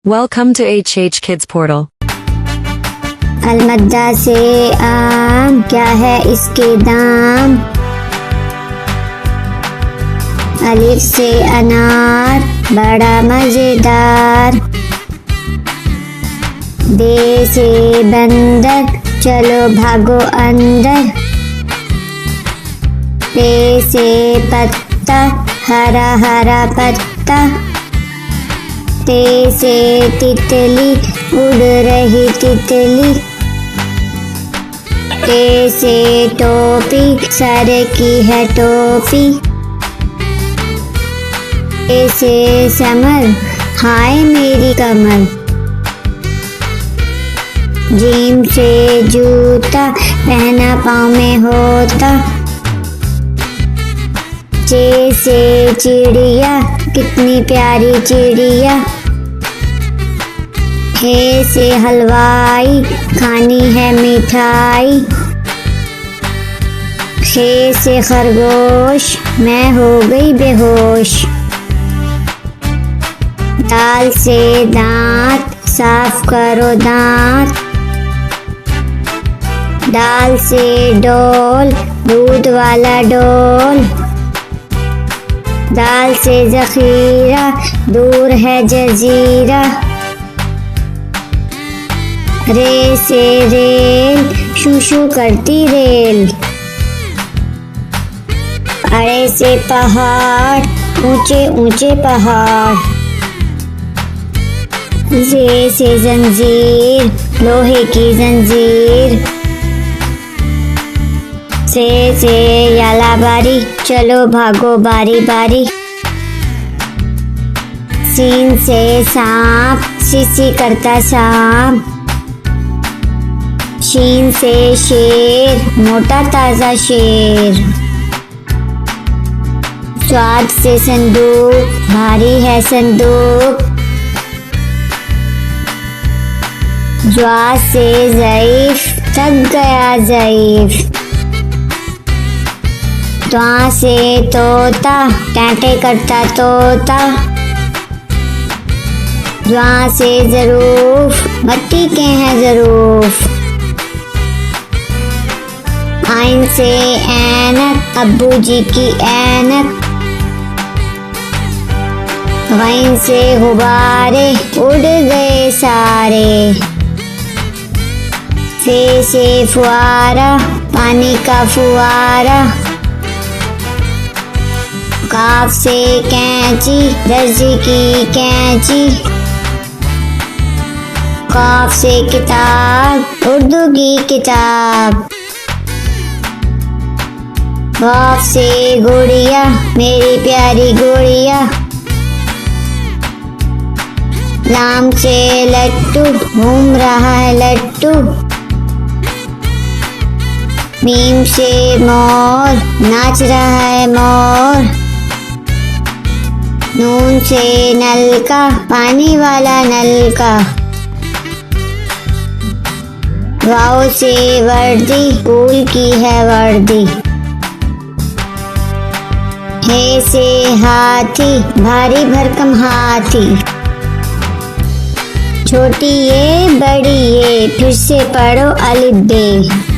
Welcome to HH Kids Portal. अलमद्दा से आम, क्या है इसके दाम। अलिफ से अनार, बड़ा मजेदार। दे से बंदर, चलो भागो अंदर। पे से पत्ता, हरा हरा पत्ता। ते से तितली, उड़ रही तितली। टे से टोपी, सर की है टोपी। टे से समर, हाय मेरी कमर। जीम से जूता, पहना पाँव में होता। चे से चिड़िया, कितनी प्यारी चिड़िया। हे से हलवाई, खानी है मिठाई। खे से खरगोश, मैं हो गई बेहोश। दाल से दांत, साफ करो दांत। दाल से डोल, दूध वाला डोल। दाल से जखीरा, दूर है जजीरा। रे से रेल, शू शू करती रेल। अरे से पहाड़, ऊंचे ऊंचे पहाड़। जे से जंजीर, लोहे की जंजीर। से याला बारी, चलो भागो बारी बारी। सीन से सांप, सीसी करता सांप। शीन से शेर, मोटा ताजा शेर। स्वाद से संदूक, भारी है संदूक। ज्वा से ज़ईफ, थक गया ज़ईफ। त्वा से तोता, टाँटे करता तोता। ज्वा से ज़रूफ, मट्टी के हैं ज़रूफ। आइन से ऐनक, अब्बू जी की ऐनक। गैन से गुब्बारे, उड़ गए सारे। फे से फुआरा, पानी का फुआरा। काफ से कैंची, दर्जी की कैंची। काफ से किताब, उर्दू की किताब। गाफ से गुड़िया, मेरी प्यारी गुड़िया। लाम से लट्टू, घूम रहा है लट्टू। मीम से मोर, नाच रहा है मोर। नून से नलका, पानी वाला नलका। वाव से वर्दी, स्कूल की है वर्दी। हे से हाथी, भारी भरकम हाथी। छोटी ये बड़ी ये, फिर से पढ़ो अलिफ बे।